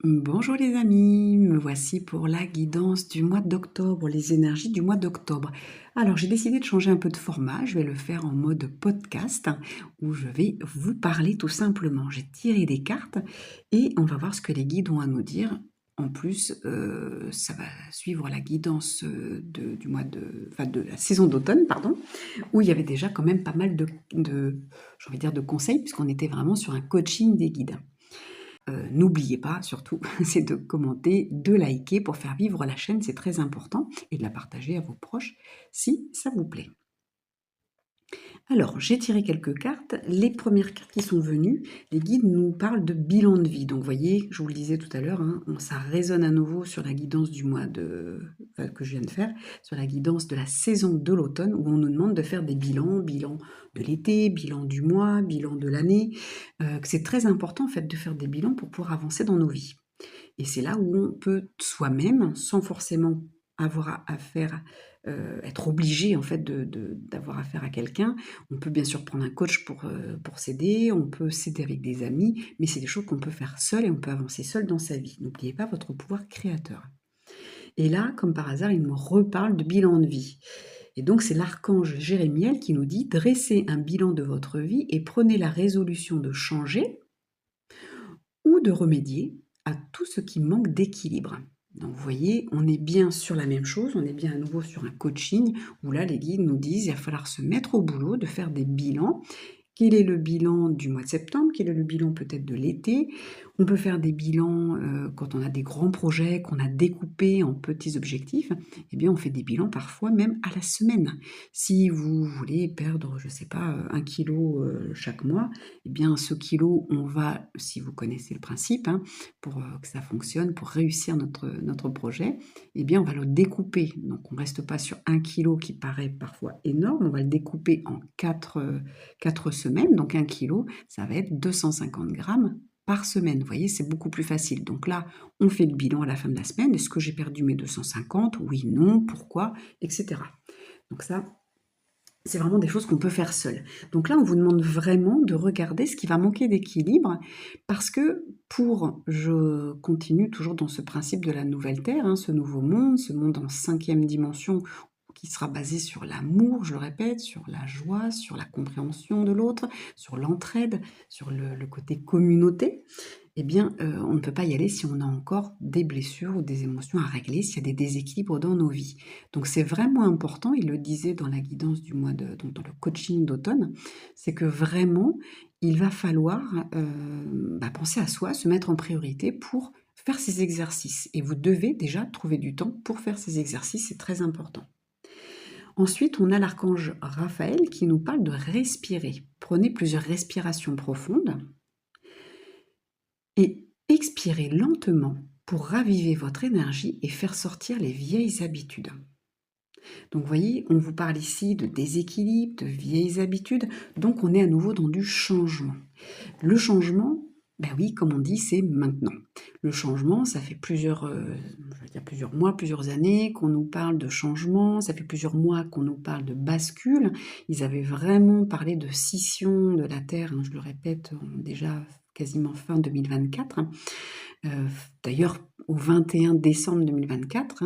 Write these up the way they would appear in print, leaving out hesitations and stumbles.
Bonjour les amis, me voici pour la guidance du mois d'octobre, les énergies du mois d'octobre. Alors j'ai décidé de changer un peu de format, je vais le faire en mode podcast où je vais vous parler tout simplement. J'ai tiré des cartes et on va voir ce que les guides ont à nous dire. En plus, ça va suivre la guidance du mois de la saison d'automne, pardon, où il y avait déjà quand même pas mal j'ai envie de dire de conseils puisqu'on était vraiment sur un coaching des guides. N'oubliez pas surtout, c'est de commenter, de liker pour faire vivre la chaîne, c'est très important, et de la partager à vos proches si ça vous plaît. Alors, j'ai tiré quelques cartes. Les premières cartes qui sont venues, les guides nous parlent de bilan de vie. Donc, vous voyez, je vous le disais tout à l'heure, ça résonne à nouveau sur la guidance que je viens de faire, sur la guidance de la saison de l'automne, où on nous demande de faire des bilans, bilan de l'été, bilan du mois, bilan de l'année. Que c'est très important, en fait, de faire des bilans pour pouvoir avancer dans nos vies. Et c'est là où on peut soi-même, sans forcément avoir à faire, être obligé en fait d'avoir affaire à quelqu'un. On peut bien sûr prendre un coach pour s'aider, on peut s'aider avec des amis, mais c'est des choses qu'on peut faire seul et on peut avancer seul dans sa vie. N'oubliez pas votre pouvoir créateur. Et là, comme par hasard, il me reparle de bilan de vie. Et donc c'est l'archange Jérémiel qui nous dit: dressez un bilan de votre vie et prenez la résolution de changer ou de remédier à tout ce qui manque d'équilibre. Donc vous voyez, on est bien sur la même chose, on est bien à nouveau sur un coaching où là les guides nous disent il va falloir se mettre au boulot, de faire des bilans. Quel est le bilan du mois de septembre? Quel est le bilan peut-être de l'été? On peut faire des bilans quand on a des grands projets qu'on a découpés en petits objectifs. Eh bien, on fait des bilans parfois même à la semaine. Si vous voulez perdre, je ne sais pas, 1 kilo chaque mois, eh bien, ce kilo, on va, si vous connaissez le principe, pour que ça fonctionne, pour réussir notre projet, eh bien, on va le découper. Donc, on ne reste pas sur 1 kilo qui paraît parfois énorme, on va le découper en 4 semaines, donc 1 kilo, ça va être 250 grammes par semaine. Vous voyez, c'est beaucoup plus facile. Donc là, on fait le bilan à la fin de la semaine. Est-ce que j'ai perdu mes 250? Oui, non, pourquoi, etc. Donc ça, c'est vraiment des choses qu'on peut faire seul. Donc là, on vous demande vraiment de regarder ce qui va manquer d'équilibre parce que je continue toujours dans ce principe de la nouvelle Terre, ce nouveau monde, ce monde en 5e dimension qui sera basé sur l'amour, je le répète, sur la joie, sur la compréhension de l'autre, sur l'entraide, sur le côté communauté. Eh bien, on ne peut pas y aller si on a encore des blessures ou des émotions à régler, s'il y a des déséquilibres dans nos vies. Donc c'est vraiment important, il le disait dans la guidance donc dans le coaching d'automne, c'est que vraiment, il va falloir penser à soi, se mettre en priorité pour faire ces exercices. Et vous devez déjà trouver du temps pour faire ces exercices, c'est très important. Ensuite, on a l'archange Raphaël qui nous parle de respirer. Prenez plusieurs respirations profondes et expirez lentement pour raviver votre énergie et faire sortir les vieilles habitudes. Donc vous voyez, on vous parle ici de déséquilibre, de vieilles habitudes, donc on est à nouveau dans du changement. Le changement, ben oui, comme on dit, c'est maintenant. Le changement, ça fait plusieurs mois, plusieurs années qu'on nous parle de changement, ça fait plusieurs mois qu'on nous parle de bascule. Ils avaient vraiment parlé de scission de la Terre, je le répète, déjà quasiment fin 2024. D'ailleurs, au 21 décembre 2024,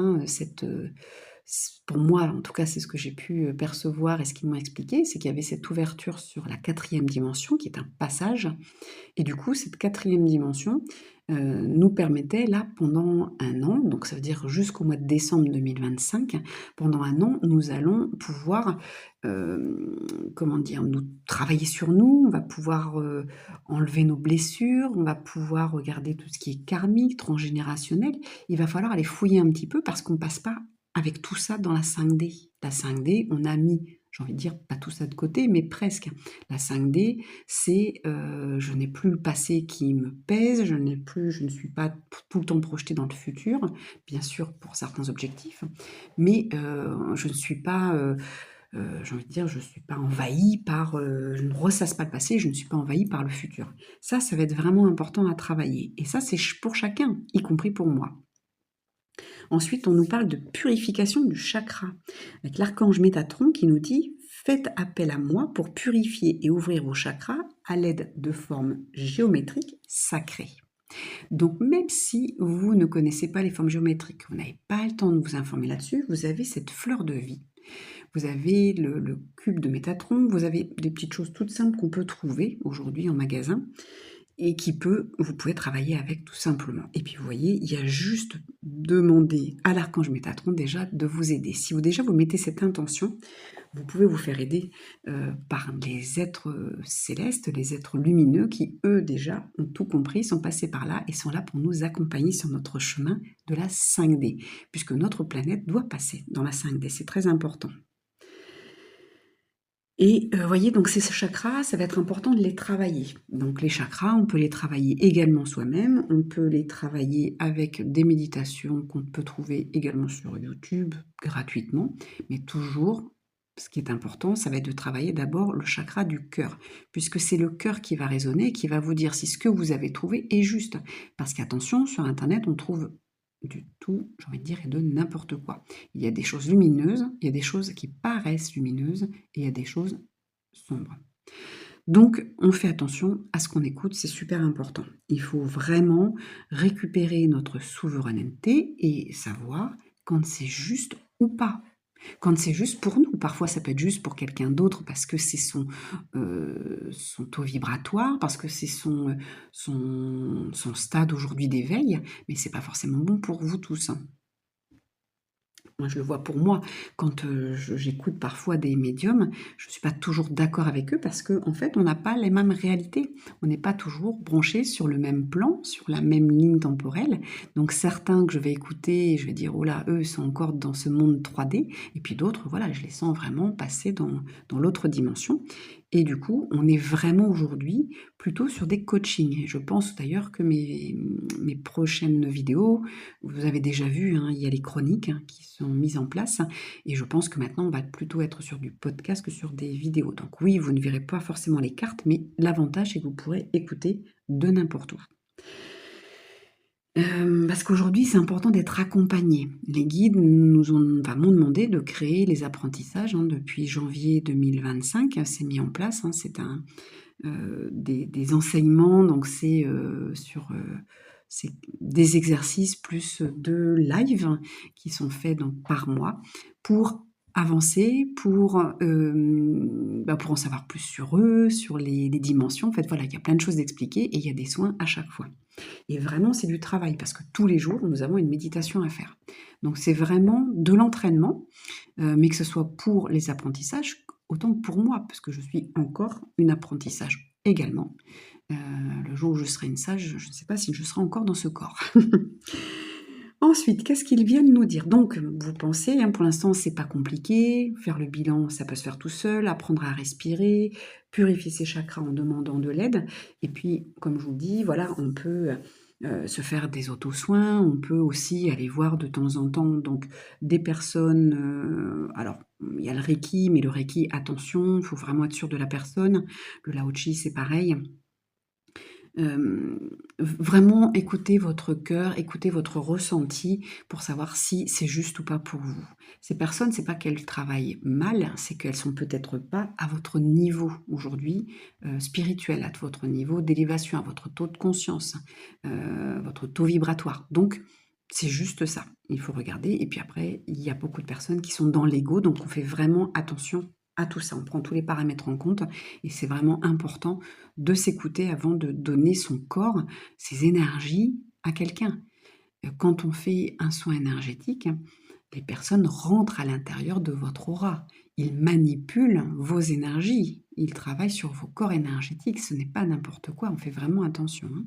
pour moi, en tout cas, c'est ce que j'ai pu percevoir et ce qu'ils m'ont expliqué, c'est qu'il y avait cette ouverture sur la 4e dimension, qui est un passage. Et du coup, cette 4e dimension nous permettait, là, pendant un an, donc ça veut dire jusqu'au mois de décembre 2025, pendant un an, nous allons pouvoir, nous travailler sur nous, on va pouvoir enlever nos blessures, on va pouvoir regarder tout ce qui est karmique, transgénérationnel. Il va falloir aller fouiller un petit peu parce qu'on ne passe pas avec tout ça dans la 5D. La 5D, on a mis, j'ai envie de dire, pas tout ça de côté, mais presque. La 5D, c'est je n'ai plus le passé qui me pèse, je ne suis pas tout le temps projetée dans le futur, bien sûr pour certains objectifs, mais je ne suis pas, j'ai envie de dire, je ne suis pas envahie par, je ne ressasse pas le passé, je ne suis pas envahie par le futur. Ça va être vraiment important à travailler. Et ça, c'est pour chacun, y compris pour moi. Ensuite, on nous parle de purification du chakra, avec l'archange Métatron qui nous dit « Faites appel à moi pour purifier et ouvrir vos chakras à l'aide de formes géométriques sacrées ». Donc même si vous ne connaissez pas les formes géométriques, vous n'avez pas le temps de vous informer là-dessus, vous avez cette fleur de vie. Vous avez le cube de Métatron, vous avez des petites choses toutes simples qu'on peut trouver aujourd'hui en magasin et vous pouvez travailler avec tout simplement. Et puis vous voyez, il y a juste demander à l'archange Métatron déjà de vous aider. Si vous mettez cette intention, vous pouvez vous faire aider par les êtres célestes, les êtres lumineux qui, eux, déjà, ont tout compris, sont passés par là et sont là pour nous accompagner sur notre chemin de la 5D, puisque notre planète doit passer dans la 5D, c'est très important. Et voyez, donc ces chakras, ça va être important de les travailler. Donc les chakras, on peut les travailler également soi-même, on peut les travailler avec des méditations qu'on peut trouver également sur YouTube gratuitement, mais toujours, ce qui est important, ça va être de travailler d'abord le chakra du cœur, puisque c'est le cœur qui va résonner, qui va vous dire si ce que vous avez trouvé est juste. Parce qu'attention, sur Internet, on trouve du tout, j'ai envie de dire, et de n'importe quoi. Il y a des choses lumineuses, il y a des choses qui paraissent lumineuses, et il y a des choses sombres. Donc, on fait attention à ce qu'on écoute, c'est super important. Il faut vraiment récupérer notre souveraineté et savoir quand c'est juste ou pas. Quand c'est juste pour nous, parfois ça peut être juste pour quelqu'un d'autre parce que c'est son taux vibratoire, parce que c'est son stade aujourd'hui d'éveil, mais c'est pas forcément bon pour vous tous, hein. Moi, je le vois pour moi, quand j'écoute parfois des médiums, je ne suis pas toujours d'accord avec eux parce qu'en en fait, on n'a pas les mêmes réalités. On n'est pas toujours branché sur le même plan, sur la même ligne temporelle. Donc certains que je vais écouter, je vais dire, oh là, eux sont encore dans ce monde 3D. Et puis d'autres, voilà, je les sens vraiment passer dans l'autre dimension. Et du coup, on est vraiment aujourd'hui plutôt sur des coachings. Je pense d'ailleurs que mes prochaines vidéos, vous avez déjà vu, hein, il y a les chroniques qui sont mises en place. Et je pense que maintenant, on va plutôt être sur du podcast que sur des vidéos. Donc oui, vous ne verrez pas forcément les cartes, mais l'avantage, c'est que vous pourrez écouter de n'importe où. Parce qu'aujourd'hui, c'est important d'être accompagné. Les guides m'ont demandé de créer les apprentissages, hein, depuis janvier 2025, c'est mis en place, hein, c'est des enseignements, donc c'est des exercices plus de live qui sont faits donc par mois pour avancer, pour en savoir plus sur eux, sur les dimensions. En fait, voilà, il y a plein de choses d'expliquer et il y a des soins à chaque fois. Et vraiment, c'est du travail parce que tous les jours, nous avons une méditation à faire. Donc, c'est vraiment de l'entraînement, mais que ce soit pour les apprentissages, autant que pour moi, parce que je suis encore une apprentissage également. Le jour où je serai une sage, je ne sais pas si je serai encore dans ce corps. Ensuite, qu'est-ce qu'ils viennent nous dire? Donc, vous pensez, hein, pour l'instant, c'est pas compliqué. Faire le bilan, ça peut se faire tout seul. Apprendre à respirer, purifier ses chakras en demandant de l'aide. Et puis, comme je vous dis, voilà, on peut se faire des auto-soins. On peut aussi aller voir de temps en temps donc des personnes. Alors, il y a le Reiki, mais le Reiki, attention, il faut vraiment être sûr de la personne. Le Lao Chi, c'est pareil. Vraiment écoutez votre cœur, écoutez votre ressenti pour savoir si c'est juste ou pas pour vous. Ces personnes, c'est pas qu'elles travaillent mal, c'est qu'elles sont peut-être pas à votre niveau aujourd'hui spirituel, à votre niveau d'élévation, à votre taux de conscience, votre taux vibratoire. Donc, c'est juste ça. Il faut regarder. Et puis après, il y a beaucoup de personnes qui sont dans l'ego, donc on fait vraiment attention à tout ça. On prend tous les paramètres en compte et c'est vraiment important de s'écouter avant de donner son corps, ses énergies à quelqu'un. Quand on fait un soin énergétique, les personnes rentrent à l'intérieur de votre aura. Ils manipulent vos énergies. Ils travaillent sur vos corps énergétiques. Ce n'est pas n'importe quoi. On fait vraiment attention, hein.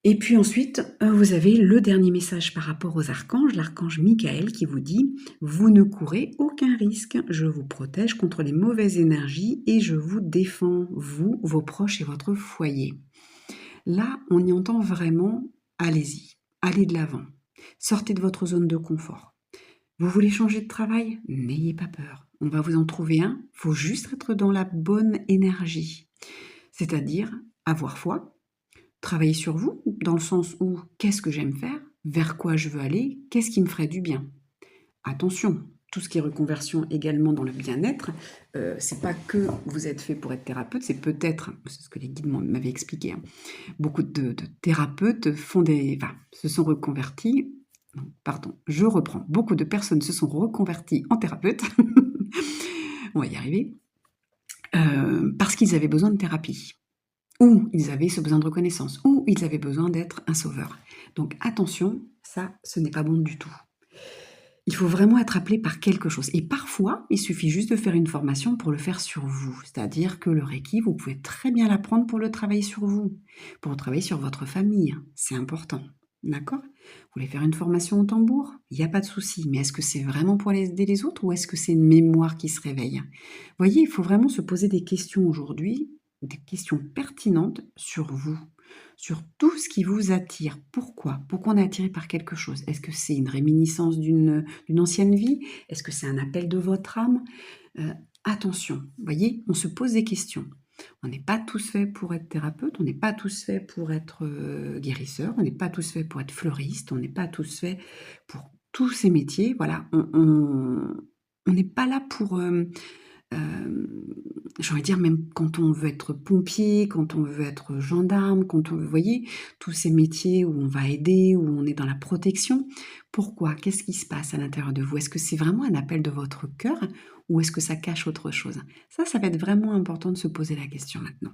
Et puis ensuite, vous avez le dernier message par rapport aux archanges, l'archange Michael qui vous dit « Vous ne courez aucun risque, je vous protège contre les mauvaises énergies et je vous défends, vous, vos proches et votre foyer. » Là, on y entend vraiment « Allez-y, allez de l'avant, sortez de votre zone de confort. Vous voulez changer de travail? N'ayez pas peur, on va vous en trouver un, faut juste être dans la bonne énergie. » C'est-à-dire avoir foi, travailler sur vous, dans le sens où qu'est-ce que j'aime faire, vers quoi je veux aller, qu'est-ce qui me ferait du bien. Attention, tout ce qui est reconversion également dans le bien-être, c'est pas que vous êtes fait pour être thérapeute, c'est peut-être, c'est ce que les guides m'avaient expliqué, hein, beaucoup de thérapeutes se sont reconvertis, non, pardon, je reprends, beaucoup de personnes se sont reconverties en thérapeutes, on va y arriver, parce qu'ils avaient besoin de thérapie, ou ils avaient ce besoin de reconnaissance, ou ils avaient besoin d'être un sauveur. Donc attention, ça, ce n'est pas bon du tout. Il faut vraiment être appelé par quelque chose. Et parfois, il suffit juste de faire une formation pour le faire sur vous. C'est-à-dire que le Reiki, vous pouvez très bien l'apprendre pour le travailler sur vous, pour travailler sur votre famille. C'est important. D'accord? Vous voulez faire une formation au tambour? Il n'y a pas de souci. Mais est-ce que c'est vraiment pour aider les autres ou est-ce que c'est une mémoire qui se réveille? Vous voyez, il faut vraiment se poser des questions aujourd'hui, des questions pertinentes sur vous, sur tout ce qui vous attire. Pourquoi? Pourquoi on est attiré par quelque chose? Est-ce que c'est une réminiscence d'une ancienne vie? Est-ce que c'est un appel de votre âme? Attention, vous voyez, on se pose des questions. On n'est pas tous faits pour être thérapeute, on n'est pas tous faits pour être guérisseur, on n'est pas tous faits pour être fleuriste, on n'est pas tous faits pour tous ces métiers. Voilà, on n'est pas là pour... j'ai envie de dire, même quand on veut être pompier, quand on veut être gendarme, quand on veut, vous voyez, tous ces métiers où on va aider, où on est dans la protection. Pourquoi? Qu'est-ce qui se passe à l'intérieur de vous? Est-ce que c'est vraiment un appel de votre cœur ou est-ce que ça cache autre chose? Ça va être vraiment important de se poser la question maintenant.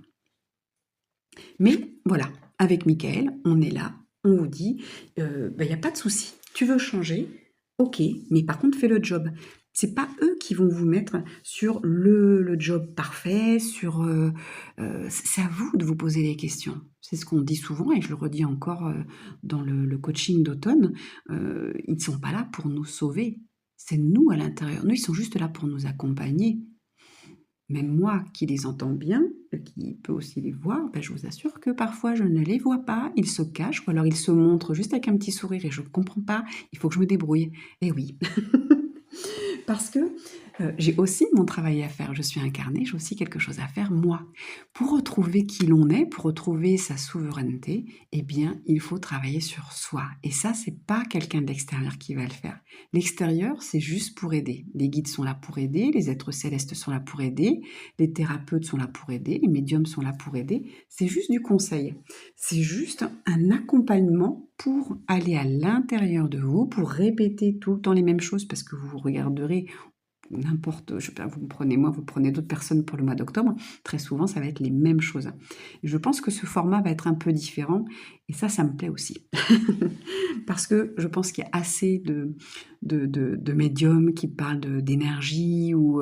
Mais voilà, avec Michael, on est là, on vous dit, il n'y a pas de souci. Tu veux changer? Ok, mais par contre, fais le job. C'est pas eux qui vont vous mettre sur le job parfait, c'est à vous de vous poser les questions. C'est ce qu'on dit souvent et je le redis encore dans le coaching d'automne. Ils ne sont pas là pour nous sauver. C'est nous à l'intérieur. Nous, ils sont juste là pour nous accompagner. Même moi qui les entends bien, qui peut aussi les voir, ben je vous assure que parfois je ne les vois pas, ils se cachent ou alors ils se montrent juste avec un petit sourire et je ne comprends pas, il faut que je me débrouille. Et oui, parce que j'ai aussi mon travail à faire, je suis incarnée, j'ai aussi quelque chose à faire moi. Pour retrouver qui l'on est, pour retrouver sa souveraineté, eh bien, il faut travailler sur soi. Et ça, c'est pas quelqu'un d'extérieur qui va le faire. L'extérieur, c'est juste pour aider. Les guides sont là pour aider, les êtres célestes sont là pour aider, les thérapeutes sont là pour aider, les médiums sont là pour aider. C'est juste du conseil. C'est juste un accompagnement pour aller à l'intérieur de vous, pour répéter tout le temps les mêmes choses, parce que vous regarderez n'importe, je sais pas, vous me prenez moi, vous prenez d'autres personnes pour le mois d'octobre, très souvent ça va être les mêmes choses. Je pense que ce format va être un peu différent et ça me plaît aussi. Parce que je pense qu'il y a assez de médiums qui parlent d'énergie ou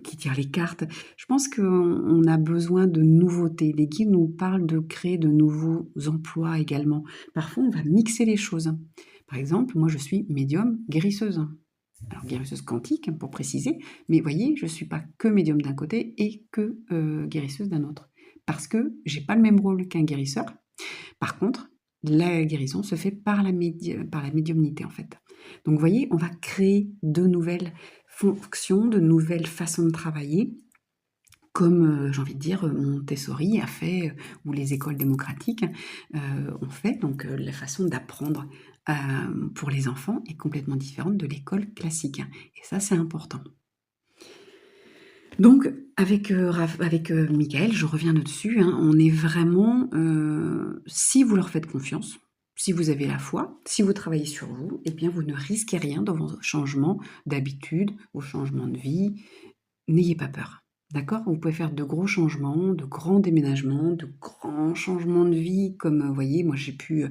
qui tirent les cartes. Je pense qu'on a besoin de nouveautés. Les guides nous parlent de créer de nouveaux emplois également. Parfois on va mixer les choses. Par exemple, moi je suis médium guérisseuse. Alors guérisseuse quantique, pour préciser, mais voyez, je ne suis pas que médium d'un côté et que guérisseuse d'un autre. Parce que j'ai pas le même rôle qu'un guérisseur. Par contre, la guérison se fait par la médiumnité, en fait. Donc vous voyez, on va créer de nouvelles fonctions, de nouvelles façons de travailler, comme j'ai envie de dire Montessori a fait, ou les écoles démocratiques ont fait. Donc la façon d'apprendre pour les enfants est complètement différente de l'école classique. Et ça, c'est important. Donc, avec Michael, je reviens là-dessus, hein, on est vraiment, si vous leur faites confiance, si vous avez la foi, si vous travaillez sur vous, eh bien, vous ne risquez rien dans vos changements d'habitude, vos changements de vie. N'ayez pas peur. D'accord? Vous pouvez faire de gros changements, de grands déménagements, de grands changements de vie, comme vous voyez, moi j'ai pu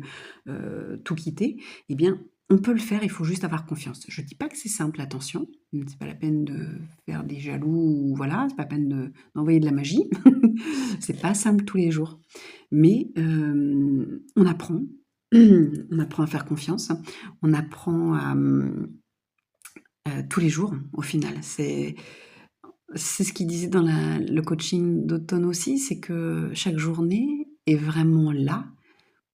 tout quitter. Eh bien, on peut le faire, il faut juste avoir confiance. Je ne dis pas que c'est simple, attention, c'est pas la peine de faire des jaloux, voilà, c'est pas la peine d'envoyer de la magie, c'est pas simple tous les jours. Mais on apprend, on apprend à faire confiance, on apprend à tous les jours, au final. C'est ce qu'il disait dans le coaching d'automne aussi, c'est que chaque journée est vraiment là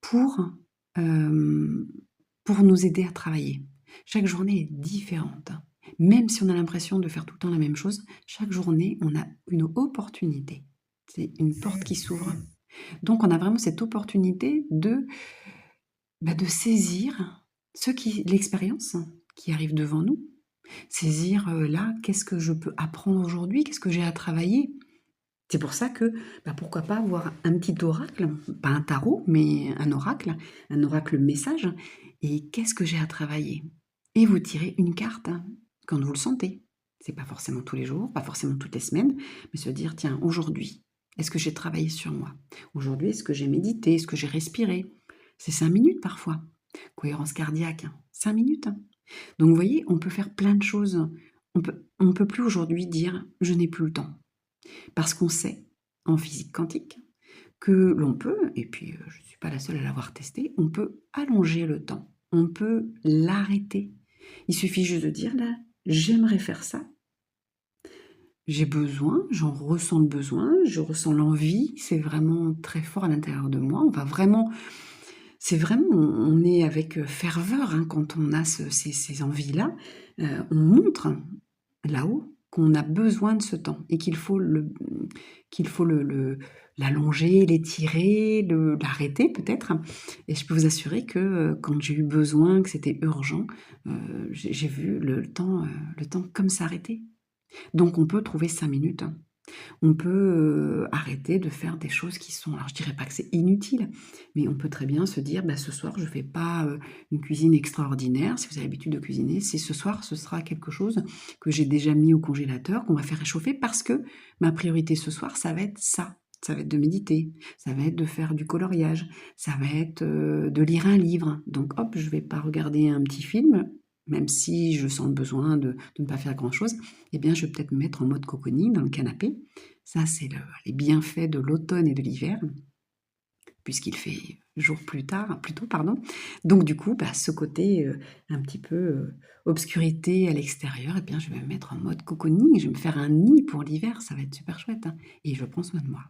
pour, pour nous aider à travailler. Chaque journée est différente. Même si on a l'impression de faire tout le temps la même chose, chaque journée, on a une opportunité. C'est une porte qui s'ouvre. Donc, on a vraiment cette opportunité de saisir l'expérience qui arrive devant nous, Saisir, là, qu'est-ce que je peux apprendre aujourd'hui? Qu'est-ce que j'ai à travailler? C'est pour ça que, bah, pourquoi pas avoir un petit oracle, pas un tarot, mais un oracle message. Et qu'est-ce que j'ai à travailler? Et vous tirez une carte quand vous le sentez. C'est pas forcément tous les jours, pas forcément toutes les semaines, mais se dire, tiens, aujourd'hui, est-ce que j'ai travaillé sur moi? Aujourd'hui, est-ce que j'ai médité? Est-ce que j'ai respiré? C'est 5 minutes parfois. Cohérence cardiaque, 5 minutes. Donc vous voyez, on peut faire plein de choses. On peut plus aujourd'hui dire, je n'ai plus le temps. Parce qu'on sait, en physique quantique, que l'on peut, et puis je ne suis pas la seule à l'avoir testé, on peut allonger le temps, on peut l'arrêter. Il suffit juste de dire, là, j'aimerais faire ça, j'ai besoin, j'en ressens le besoin, je ressens l'envie, c'est vraiment très fort à l'intérieur de moi, on va vraiment, c'est vraiment, on est avec ferveur quand on a ces envies-là, on montre là-haut qu'on a besoin de ce temps et qu'il faut l'allonger, l'étirer, l'arrêter peut-être. Et je peux vous assurer que quand j'ai eu besoin, que c'était urgent, j'ai vu le temps comme s'arrêter. Donc on peut trouver 5 minutes. On peut arrêter de faire des choses qui sont, alors je dirais pas que c'est inutile, mais on peut très bien se dire, bah, ce soir je fais pas une cuisine extraordinaire, si vous avez l'habitude de cuisiner, c'est ce soir ce sera quelque chose que j'ai déjà mis au congélateur, qu'on va faire réchauffer parce que ma priorité ce soir ça va être ça. Ça va être de méditer, ça va être de faire du coloriage, ça va être de lire un livre. Donc hop, je vais pas regarder un petit film, même si je sens le besoin de ne pas faire grand-chose, eh bien je vais peut-être me mettre en mode cocooning dans le canapé. Ça, c'est les bienfaits de l'automne et de l'hiver, puisqu'il fait jour plus tôt, pardon. Donc du coup, bah, ce côté un petit peu obscurité à l'extérieur, eh bien je vais me mettre en mode cocooning, je vais me faire un nid pour l'hiver, ça va être super chouette, et je prends soin de moi.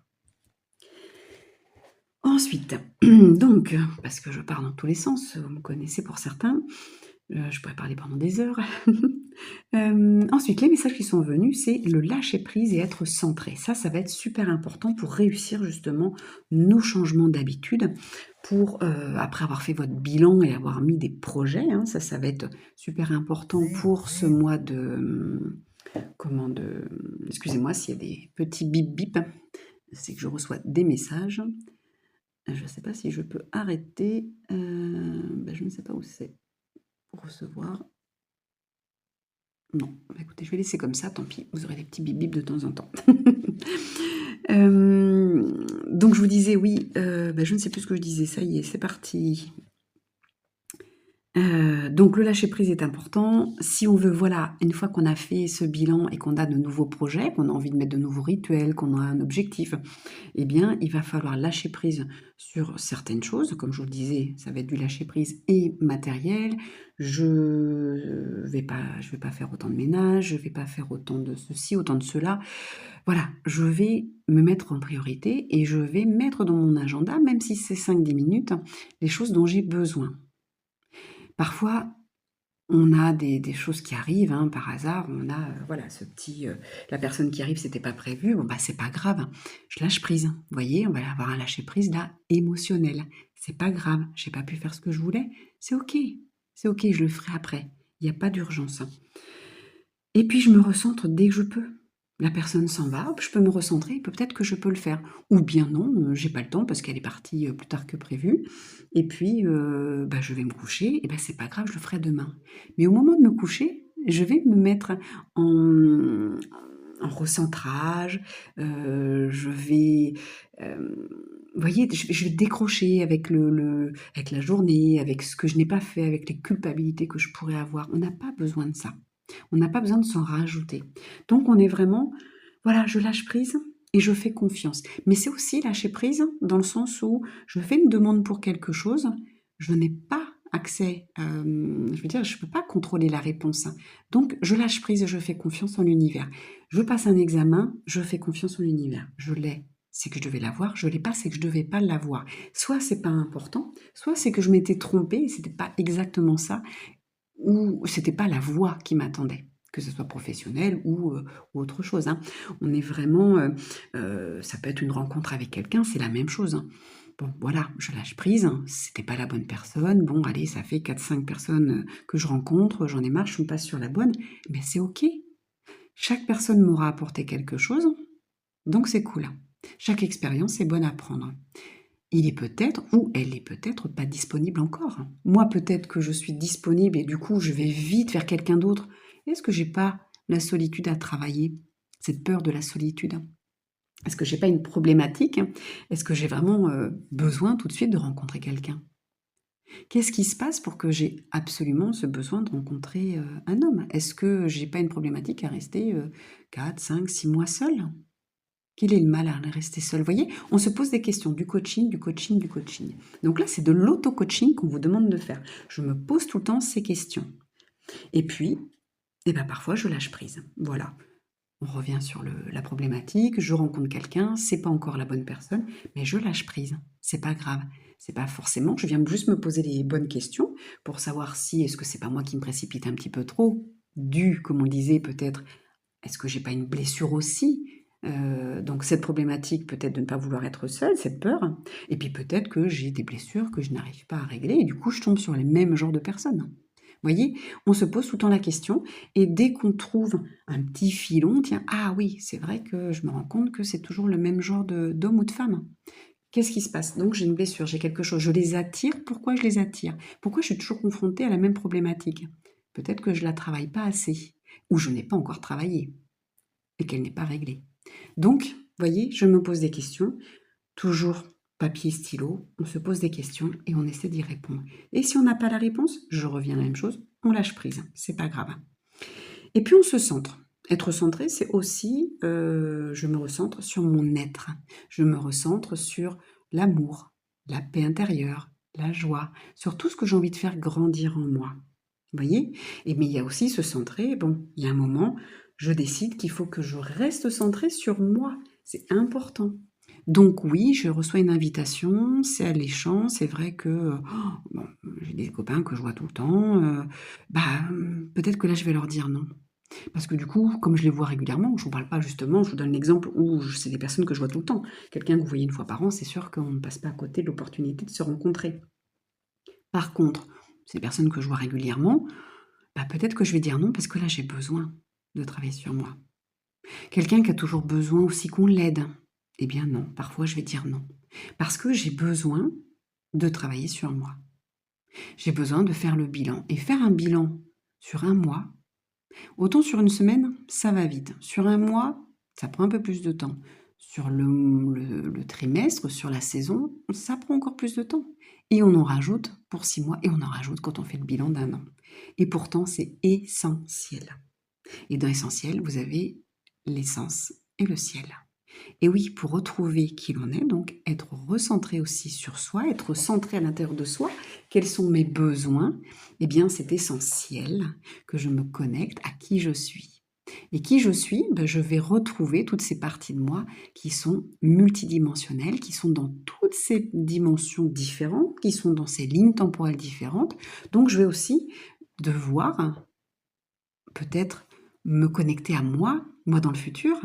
Ensuite, donc, parce que je pars dans tous les sens, vous me connaissez pour certains, je pourrais parler pendant des heures. Ensuite, les messages qui sont venus, c'est le lâcher prise et être centré. Ça va être super important pour réussir justement nos changements d'habitude, pour, après avoir fait votre bilan et avoir mis des projets, ça va être super important pour ce mois de, excusez-moi s'il y a des petits bip bip, c'est que je reçois des messages. Je ne sais pas si je peux arrêter, je ne sais pas où c'est pour recevoir. Non, écoutez, je vais laisser comme ça, tant pis, vous aurez des petits bip bip de temps en temps. Donc je vous disais, oui, je ne sais plus ce que je disais, ça y est, c'est parti. Donc le lâcher prise est important. Si on veut, voilà, une fois qu'on a fait ce bilan et qu'on a de nouveaux projets, qu'on a envie de mettre de nouveaux rituels, qu'on a un objectif, eh bien, il va falloir lâcher prise sur certaines choses. Comme je vous le disais, ça va être du lâcher prise et matériel. Je vais pas faire autant de ménage, je vais pas faire autant de ceci, autant de cela. Voilà, je vais me mettre en priorité et je vais mettre dans mon agenda, même si c'est 5-10 minutes, les choses dont j'ai besoin. Parfois, on a des choses qui arrivent, par hasard, on a, voilà, ce petit, la personne qui arrive, c'était pas prévu, bon, c'est pas grave, je lâche prise. Vous voyez, on va avoir un lâcher prise là, émotionnel. C'est pas grave, j'ai pas pu faire ce que je voulais, c'est OK, je le ferai après. Il y a pas d'urgence. Et puis je me recentre dès que je peux. La personne s'en va, hop, je peux me recentrer, peut-être que je peux le faire. Ou bien non, j'ai pas le temps parce qu'elle est partie plus tard que prévu. Et puis, je vais me coucher, et c'est pas grave, je le ferai demain. Mais au moment de me coucher, je vais me mettre en recentrage, je vais, vous voyez, je vais décrocher avec avec la journée, avec ce que je n'ai pas fait, avec les culpabilités que je pourrais avoir. On n'a pas besoin de ça. On n'a pas besoin de s'en rajouter. Donc on est vraiment, voilà, je lâche prise et je fais confiance. Mais c'est aussi lâcher prise dans le sens où je fais une demande pour quelque chose, je n'ai pas accès, je veux dire, je ne peux pas contrôler la réponse. Donc je lâche prise et je fais confiance en l'univers. Je passe un examen, je fais confiance en l'univers. Je l'ai, c'est que je devais l'avoir, je l'ai pas, c'est que je devais pas l'avoir. Soit c'est pas important, soit c'est que je m'étais trompée, c'était pas exactement ça, ou c'était pas la voie qui m'attendait. que ce soit professionnel ou autre chose, hein. On est vraiment, ça peut être une rencontre avec quelqu'un, c'est la même chose, hein. Bon, voilà, je lâche prise, hein, c'était pas la bonne personne. Bon, allez, ça fait 4, 5 personnes, que je rencontre, j'en ai marre, je suis pas sur la bonne, mais c'est OK. Chaque personne m'aura apporté quelque chose, donc c'est cool. Chaque expérience est bonne à prendre. Il est peut-être ou elle est peut-être pas disponible encore. Moi, peut-être que je suis disponible et du coup, je vais vite vers quelqu'un d'autre. Est-ce que j'ai pas la solitude à travailler? Cette peur de la solitude? Est-ce que j'ai pas une problématique? Est-ce que j'ai vraiment, besoin tout de suite de rencontrer quelqu'un? Qu'est-ce qui se passe pour que j'ai absolument ce besoin de rencontrer, un homme? Est-ce que j'ai pas une problématique à rester, 4, 5, 6 mois seule? Quel est le mal à rester seul? Vous voyez? On se pose des questions, du coaching, du coaching, du coaching. Donc là, c'est de l'auto-coaching qu'on vous demande de faire. Je me pose tout le temps ces questions. Et puis, eh ben, parfois, je lâche prise. Voilà. On revient sur la problématique, je rencontre quelqu'un, c'est pas encore la bonne personne, mais je lâche prise. C'est pas grave. C'est pas forcément, je viens juste me poser les bonnes questions pour savoir si est-ce que c'est pas moi qui me précipite un petit peu trop, dû, comme on le disait, peut-être, est-ce que j'ai pas une blessure aussi? Donc cette problématique peut-être de ne pas vouloir être seule, cette peur, et puis peut-être que j'ai des blessures que je n'arrive pas à régler et du coup je tombe sur les mêmes genres de personnes. Vous voyez? On se pose tout le temps la question et dès qu'on trouve un petit filon, tiens, ah oui, c'est vrai que je me rends compte que c'est toujours le même genre d'homme ou de femme. Qu'est-ce qui se passe? Donc j'ai une blessure, j'ai quelque chose, je les attire. Pourquoi je les attire? Pourquoi je suis toujours confrontée à la même problématique? Peut-être que je la travaille pas assez ou je n'ai pas encore travaillé et qu'elle n'est pas réglée. Donc, voyez, je me pose des questions, toujours papier, stylo, on se pose des questions et on essaie d'y répondre. Et si on n'a pas la réponse, je reviens à la même chose, on lâche prise, c'est pas grave. Et puis on se centre. Être centré, c'est aussi, je me recentre sur mon être. Je me recentre sur l'amour, la paix intérieure, la joie, sur tout ce que j'ai envie de faire grandir en moi. Vous voyez? Et mais il y a aussi se centrer, bon, il y a un moment, je décide qu'il faut que je reste centrée sur moi. C'est important. Donc oui, je reçois une invitation, c'est alléchant, c'est vrai que, bon, j'ai des copains que je vois tout le temps, peut-être que là je vais leur dire non. Parce que du coup, comme je les vois régulièrement, je vous parle pas justement, je vous donne l'exemple où c'est des personnes que je vois tout le temps. Quelqu'un que vous voyez une fois par an, c'est sûr qu'on ne passe pas à côté de l'opportunité de se rencontrer. Par contre, ces personnes que je vois régulièrement, peut-être que je vais dire non parce que là j'ai besoin de travailler sur moi. Quelqu'un qui a toujours besoin aussi qu'on l'aide, eh bien non, parfois je vais dire non. Parce que j'ai besoin de travailler sur moi. J'ai besoin de faire le bilan. Et faire un bilan sur un mois, autant sur une semaine, ça va vite. Sur un mois, ça prend un peu plus de temps. Sur le trimestre, sur la saison, ça prend encore plus de temps. Et on en rajoute pour 6 mois et on en rajoute quand on fait le bilan d'un an. Et pourtant, c'est essentiel. Et dans essentiel, vous avez l'essence et le ciel. Et oui, pour retrouver qui l'on est, donc être recentré aussi sur soi, être centré à l'intérieur de soi, quels sont mes besoins, eh bien c'est essentiel que je me connecte à qui je suis. Et qui je suis, je vais retrouver toutes ces parties de moi qui sont multidimensionnelles, qui sont dans toutes ces dimensions différentes, qui sont dans ces lignes temporelles différentes. Donc je vais aussi devoir peut-être me connecter à moi, moi dans le futur,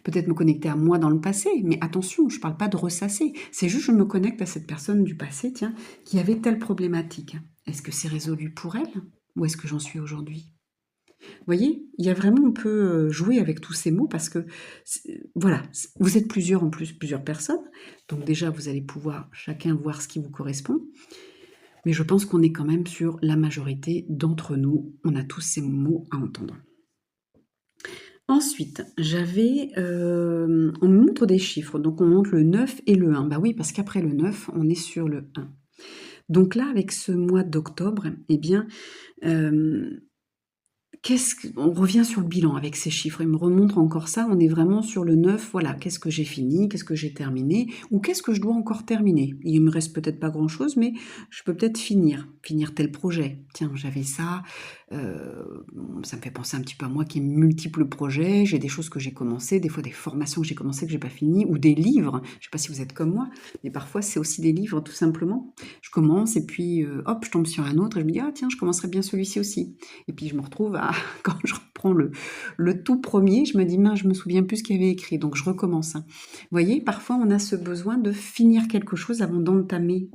peut-être me connecter à moi dans le passé, mais attention, je ne parle pas de ressasser, c'est juste je me connecte à cette personne du passé, tiens, qui avait telle problématique. Est-ce que c'est résolu pour elle ou est-ce que j'en suis aujourd'hui? Vous voyez, il y a vraiment, on peut jouer avec tous ces mots parce que, voilà, vous êtes plusieurs en plus, plusieurs personnes, donc déjà vous allez pouvoir chacun voir ce qui vous correspond, mais je pense qu'on est quand même sur la majorité d'entre nous, on a tous ces mots à entendre. Ensuite, j'avais, on me montre des chiffres, donc on montre le 9 et le 1. Bah oui, parce qu'après le 9, on est sur le 1. Donc là, avec ce mois d'octobre, eh bien, on revient sur le bilan avec ces chiffres. Il me remontre encore ça, on est vraiment sur le 9, voilà, qu'est-ce que j'ai fini, qu'est-ce que j'ai terminé, ou qu'est-ce que je dois encore terminer? Il me reste peut-être pas grand-chose, mais je peux peut-être finir tel projet. Tiens, j'avais ça, Ça me fait penser un petit peu à moi qui ai multiples projets. J'ai des choses que j'ai commencées, des fois des formations que j'ai commencées que j'ai pas finies ou des livres. Je sais pas si vous êtes comme moi, mais parfois c'est aussi des livres tout simplement. Je commence et puis, hop, je tombe sur un autre et je me dis: «Ah tiens, je commencerai bien celui-ci aussi» et puis je me retrouve à quand je reprends le tout premier, je me dis: «Mince, je me souviens plus ce qu'il y avait écrit», donc je recommence, hein. Vous voyez, parfois on a ce besoin de finir quelque chose avant d'entamer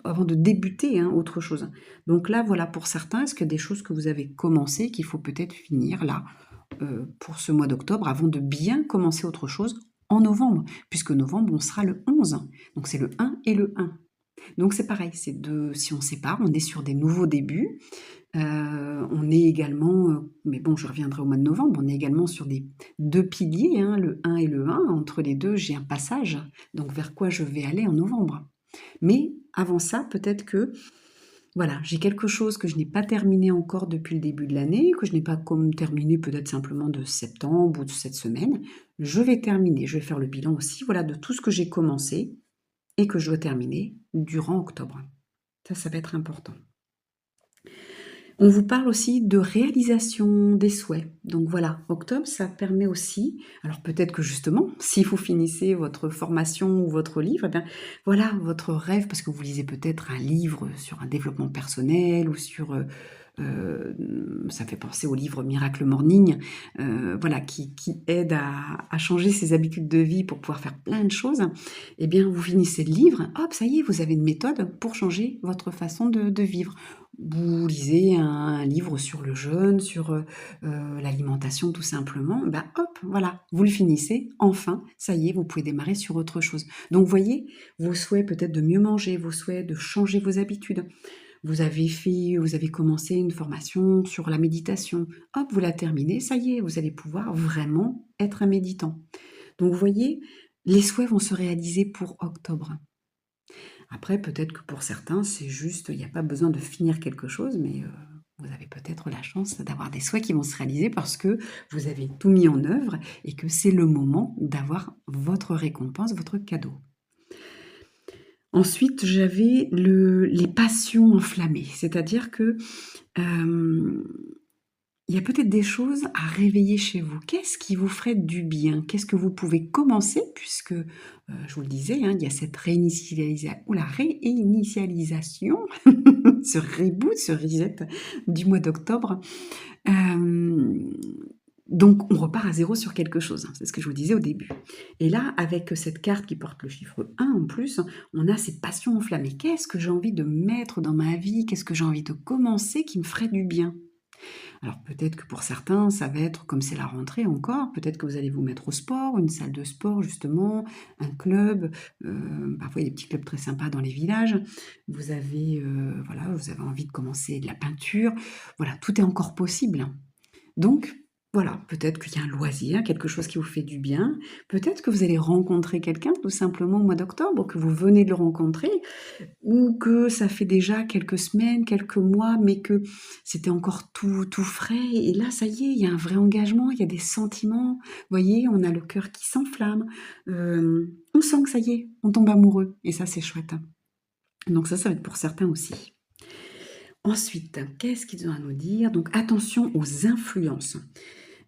avant de débuter, hein, autre chose. Donc là, voilà, pour certains, est-ce qu'il y a des choses que vous avez commencées qu'il faut peut-être finir là, pour ce mois d'octobre avant de bien commencer autre chose en novembre? Puisque novembre, on sera le 11, donc c'est le 1 et le 1. Donc c'est pareil, c'est si on sépare, on est sur des nouveaux débuts. On est également, mais bon, je reviendrai au mois de novembre, on est également sur des 2 piliers, hein, le 1 et le 1. Entre les 2, j'ai un passage, donc vers quoi je vais aller en novembre. Mais avant ça, peut-être que, voilà, j'ai quelque chose que je n'ai pas terminé encore depuis le début de l'année, que je n'ai pas comme terminé peut-être simplement de septembre ou de cette semaine. Je vais terminer, je vais faire le bilan aussi, voilà, de tout ce que j'ai commencé et que je dois terminer durant octobre. Ça va être important. On vous parle aussi de réalisation des souhaits. Donc voilà, octobre, ça permet aussi, alors peut-être que justement, si vous finissez votre formation ou votre livre, eh bien voilà, votre rêve, parce que vous lisez peut-être un livre sur un développement personnel ou sur, ça fait penser au livre Miracle Morning, voilà, qui aide à changer ses habitudes de vie pour pouvoir faire plein de choses. Eh bien, vous finissez le livre, hop, ça y est, vous avez une méthode pour changer votre façon de vivre. Vous lisez un livre sur le jeûne, sur, l'alimentation tout simplement, bah, hop, voilà, vous le finissez, enfin, ça y est, vous pouvez démarrer sur autre chose. Donc vous voyez, vos souhaits peut-être de mieux manger, vos souhaits de changer vos habitudes. Vous avez commencé une formation sur la méditation, hop, vous la terminez, ça y est, vous allez pouvoir vraiment être un méditant. Donc vous voyez, les souhaits vont se réaliser pour octobre. Après, peut-être que pour certains, c'est juste, il n'y a pas besoin de finir quelque chose, mais vous avez peut-être la chance d'avoir des souhaits qui vont se réaliser parce que vous avez tout mis en œuvre et que c'est le moment d'avoir votre récompense, votre cadeau. Ensuite, j'avais les passions enflammées, c'est-à-dire que il y a peut-être des choses à réveiller chez vous. Qu'est-ce qui vous ferait du bien? Qu'est-ce que vous pouvez commencer puisque, je vous le disais, hein, il y a cette réinitialisation, ce reboot, ce reset du mois d'octobre. Hem, donc on repart à zéro sur quelque chose, hein, c'est ce que je vous disais au début. Et là, avec cette carte qui porte le chiffre 1 en plus, on a ces passions enflammées. Qu'est-ce que j'ai envie de mettre dans ma vie? Qu'est-ce que j'ai envie de commencer qui me ferait du bien? Alors peut-être que pour certains, ça va être comme c'est la rentrée encore, peut-être que vous allez vous mettre au sport, une salle de sport justement, un club, parfois il y a des petits clubs très sympas dans les villages. Vous avez, voilà, vous avez envie de commencer de la peinture. Voilà, tout est encore possible, hein. Donc voilà, peut-être qu'il y a un loisir, quelque chose qui vous fait du bien. Peut-être que vous allez rencontrer quelqu'un tout simplement au mois d'octobre, que vous venez de le rencontrer ou que ça fait déjà quelques semaines, quelques mois, mais que c'était encore tout frais et là, ça y est, il y a un vrai engagement, il y a des sentiments. Vous voyez, on a le cœur qui s'enflamme, on sent que ça y est, on tombe amoureux et ça, c'est chouette, hein. Donc ça va être pour certains aussi. Ensuite, qu'est-ce qu'ils ont à nous dire? Donc attention aux influences.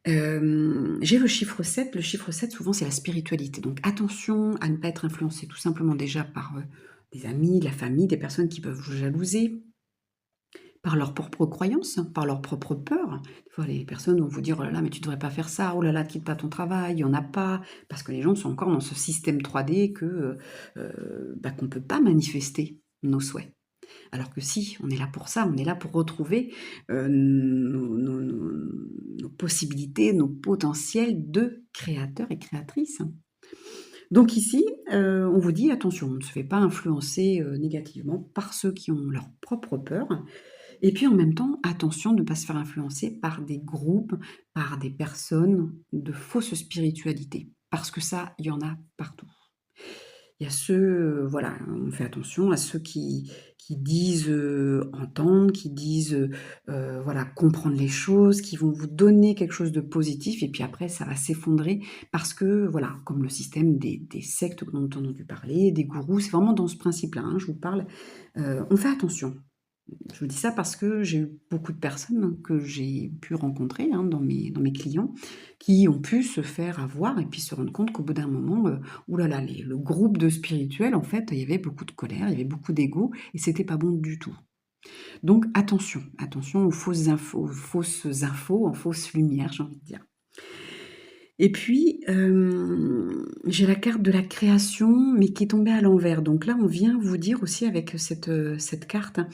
J'ai le chiffre 7. Le chiffre 7, souvent, c'est la spiritualité. Donc attention à ne pas être influencé tout simplement déjà par, des amis, de la famille, des personnes qui peuvent vous jalouser, par leurs propres croyances, par leurs propres peurs. Des fois, les personnes vont vous dire: «Oh là là, mais tu devrais pas faire ça. Oh là là, quitte pas ton travail, il y en a pas». Parce que les gens sont encore dans ce système 3D que, bah, qu'on peut pas manifester nos souhaits. Alors que si, on est là pour ça, on est là pour retrouver, nos possibilités, nos potentiels de créateurs et créatrices. Donc ici, on vous dit: «Attention, on ne se fait pas influencer, négativement par ceux qui ont leurs propres peurs». Et puis en même temps, attention de ne pas se faire influencer par des groupes, par des personnes de fausse spiritualité. Parce que ça, il y en a partout. Il y a ceux, voilà, on fait attention à ceux qui disent, entendre, qui disent, voilà, comprendre les choses, qui vont vous donner quelque chose de positif et puis après ça va s'effondrer parce que, voilà, comme le système des sectes dont on a entendu parler, des gourous, c'est vraiment dans ce principe-là, hein, je vous parle. On fait attention. Je vous dis ça parce que j'ai eu beaucoup de personnes que j'ai pu rencontrer, hein, dans mes clients, qui ont pu se faire avoir et puis se rendre compte qu'au bout d'un moment, ouh là là, le groupe de spirituels, en fait, il y avait beaucoup de colère, il y avait beaucoup d'ego et c'était pas bon du tout. Donc attention, attention aux fausses infos, en fausses lumières, j'ai envie de dire. Et puis, j'ai la carte de la création, mais qui est tombée à l'envers. Donc là, on vient vous dire aussi avec cette carte, hein,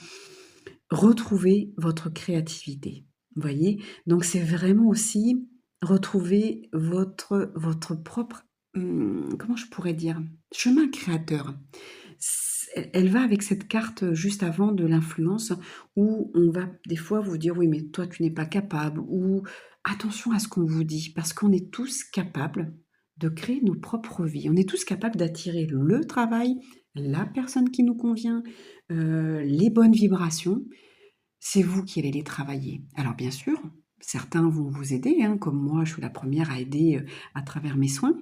retrouvez votre créativité. Vous voyez? Donc c'est vraiment aussi retrouver votre propre, comment je pourrais dire? Chemin créateur. Elle va avec cette carte juste avant de l'influence où on va des fois vous dire: «Oui, mais toi tu n'es pas capable» ou attention à ce qu'on vous dit parce qu'on est tous capables de créer nos propres vies. On est tous capables d'attirer le travail, la personne qui nous convient, les bonnes vibrations. C'est vous qui allez les travailler. Alors bien sûr, certains vont vous aider, hein, comme moi je suis la première à aider, à travers mes soins.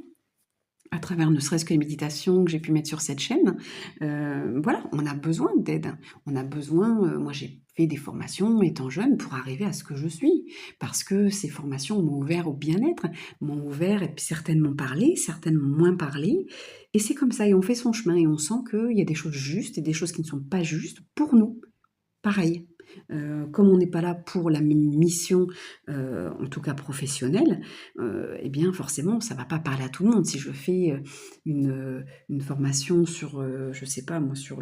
À travers ne serait-ce que les méditations que j'ai pu mettre sur cette chaîne, voilà, on a besoin d'aide. On a besoin, moi j'ai fait des formations étant jeune pour arriver à ce que je suis. Parce que ces formations m'ont ouvert au bien-être, m'ont ouvert et puis certaines m'ont parlé, certaines m'ont moins parlé et c'est comme ça et on fait son chemin et on sent qu'il y a des choses justes et des choses qui ne sont pas justes pour nous. Pareil, comme on n'est pas là pour la même mission, en tout cas professionnelle, et bien forcément ça va pas parler à tout le monde. Si je fais, une formation sur, je sais pas moi, sur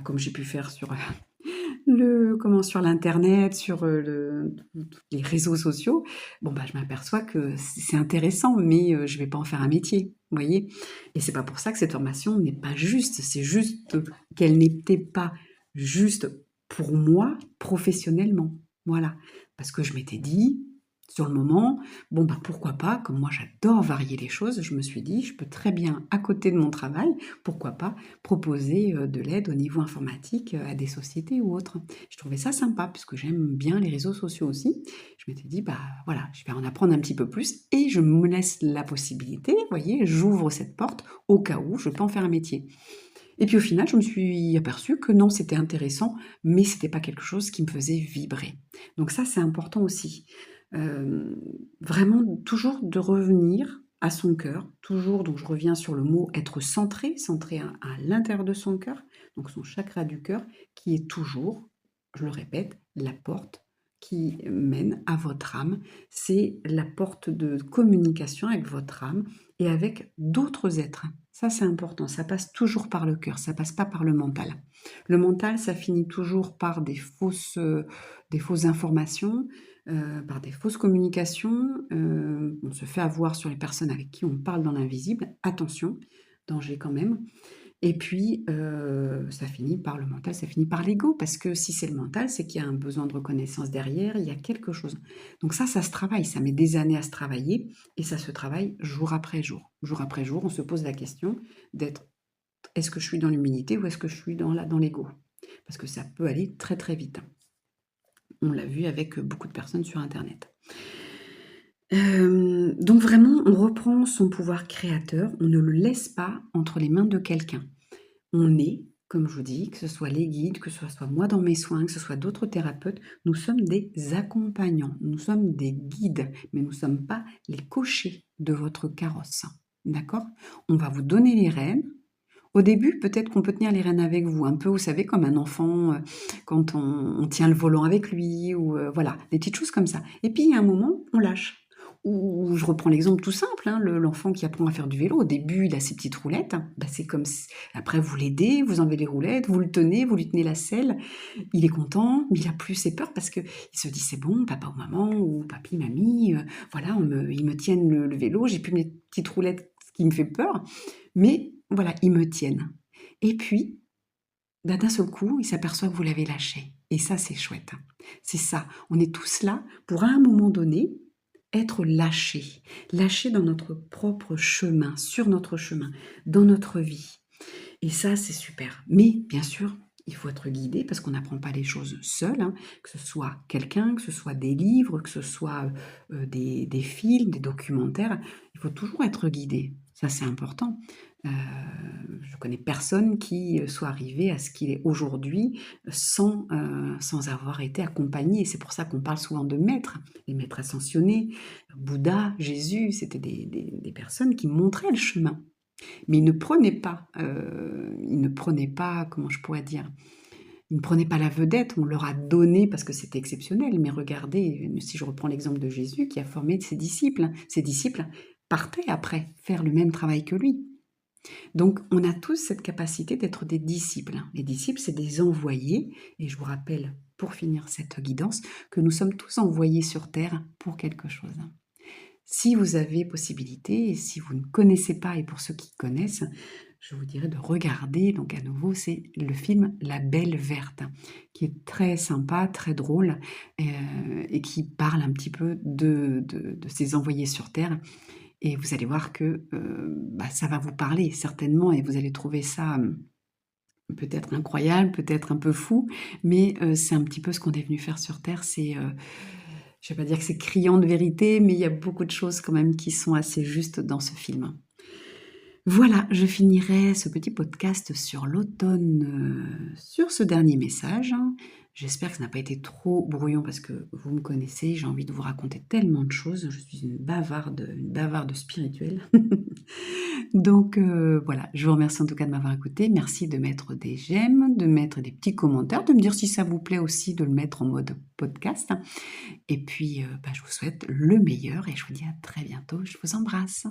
comme j'ai pu faire sur, sur l'internet, sur, tous les réseaux sociaux, bon je m'aperçois que c'est intéressant, mais je vais pas en faire un métier, vous voyez? Et c'est pas pour ça que cette formation n'est pas juste, c'est juste qu'elle n'était pas juste pour moi professionnellement, voilà. Parce que je m'étais dit, sur le moment, bon pourquoi pas, comme moi j'adore varier les choses, je me suis dit: «Je peux très bien à côté de mon travail, pourquoi pas proposer, de l'aide au niveau informatique, à des sociétés ou autres». Je trouvais ça sympa puisque j'aime bien les réseaux sociaux aussi. Je m'étais dit: «Bah, voilà, je vais en apprendre un petit peu plus et je me laisse la possibilité», vous voyez? J'ouvre cette porte au cas où je peux en faire un métier. Et puis au final, je me suis aperçue que non, c'était intéressant, mais c'était pas quelque chose qui me faisait vibrer. Donc ça, c'est important aussi. Hem, Vraiment toujours de revenir à son cœur, toujours donc je reviens sur le mot être centré, centré à l'intérieur de son cœur, donc son chakra du cœur qui est toujours, je le répète, la porte qui mène à votre âme. C'est la porte de communication avec votre âme et avec d'autres êtres. Ça, c'est important, ça passe toujours par le cœur, ça passe pas par le mental. Le mental, ça finit toujours par des fausses informations, par des fausses communications. On se fait avoir sur les personnes avec qui on parle dans l'invisible. Attention, danger quand même. Et puis, ça finit par le mental, ça finit par l'ego, parce que si c'est le mental, c'est qu'il y a un besoin de reconnaissance derrière, il y a quelque chose. Donc ça se travaille, ça met des années à se travailler et ça se travaille jour après jour. Jour après jour, on se pose la question d'être: «Est-ce que je suis dans l'humilité ou est-ce que je suis dans l'ego?» Parce que ça peut aller très, très vite, hein. On l'a vu avec, beaucoup de personnes sur internet. Donc vraiment, on reprend son pouvoir créateur, on ne le laisse pas entre les mains de quelqu'un. On est, comme je vous dis, que ce soit les guides, que ce soit moi dans mes soins, que ce soit d'autres thérapeutes, nous sommes des accompagnants, nous sommes des guides, mais nous ne sommes pas les cochers de votre carrosse. D'accord? On va vous donner les rênes. Au début, peut-être qu'on peut tenir les rênes avec vous, un peu, vous savez, comme un enfant, quand on tient le volant avec lui, ou voilà, des petites choses comme ça. Et puis, il y a un moment, on lâche. Ou je reprends l'exemple tout simple, hein, l'enfant qui apprend à faire du vélo, au début, il a ses petites roulettes, bah, c'est comme si après vous l'aidez, vous enlevez les roulettes, vous le tenez, vous lui tenez la selle, il est content, mais il a plus ses peurs parce qu'il se dit: «C'est bon, papa ou maman ou papi, mamie, voilà, ils me tiennent le vélo, j'ai plus mes petites roulettes qui me fait peur, mais voilà, ils me tiennent». Et puis, bah, d'un seul coup, il s'aperçoit que vous l'avez lâché et ça, c'est chouette, hein. C'est ça, on est tous là pour, à un moment donné, être lâchés. Lâchés dans notre propre chemin, sur notre chemin, dans notre vie. Et ça, c'est super. Mais bien sûr, il faut être guidé parce qu'on n'apprend pas les choses seul, hein, que ce soit quelqu'un, que ce soit des livres, que ce soit des films, des documentaires. Il faut toujours être guidé. Ça, c'est important. Heu, je connais personne qui, soit arrivé à ce qu'il est aujourd'hui sans avoir été accompagné. C'est pour ça qu'on parle souvent de maîtres, les maîtres ascensionnés, Bouddha, Jésus, c'était des personnes qui montraient le chemin. Mais ils ne prenaient pas, comment je pourrais dire? Ils ne prenaient pas la vedette, on leur a donné parce que c'était exceptionnel. Mais regardez, si je reprends l'exemple de Jésus qui a formé ses disciples partaient après faire le même travail que lui. Donc on a tous cette capacité d'être des disciples. Les disciples, c'est des envoyés. Et je vous rappelle, pour finir cette guidance, que nous sommes tous envoyés sur Terre pour quelque chose. Si vous avez possibilité, et si vous ne connaissez pas, et pour ceux qui connaissent, je vous dirais de regarder, donc à nouveau, c'est le film La Belle Verte, qui est très sympa, très drôle, et qui parle un petit peu de ces envoyés sur Terre. Et vous allez voir que ça va vous parler certainement, et vous allez trouver ça peut-être incroyable, peut-être un peu fou, mais c'est un petit peu ce qu'on est venu faire sur Terre. Je ne vais pas dire que c'est criant de vérité, mais il y a beaucoup de choses quand même qui sont assez justes dans ce film. Voilà, je finirai ce petit podcast sur l'automne, sur ce dernier message. J'espère que ça n'a pas été trop brouillon parce que vous me connaissez, j'ai envie de vous raconter tellement de choses. Je suis une bavarde spirituelle. Donc voilà, je vous remercie en tout cas de m'avoir écouté. Merci de mettre des j'aime, de mettre des petits commentaires, de me dire si ça vous plaît aussi de le mettre en mode podcast. Et puis je vous souhaite le meilleur et je vous dis à très bientôt. Je vous embrasse.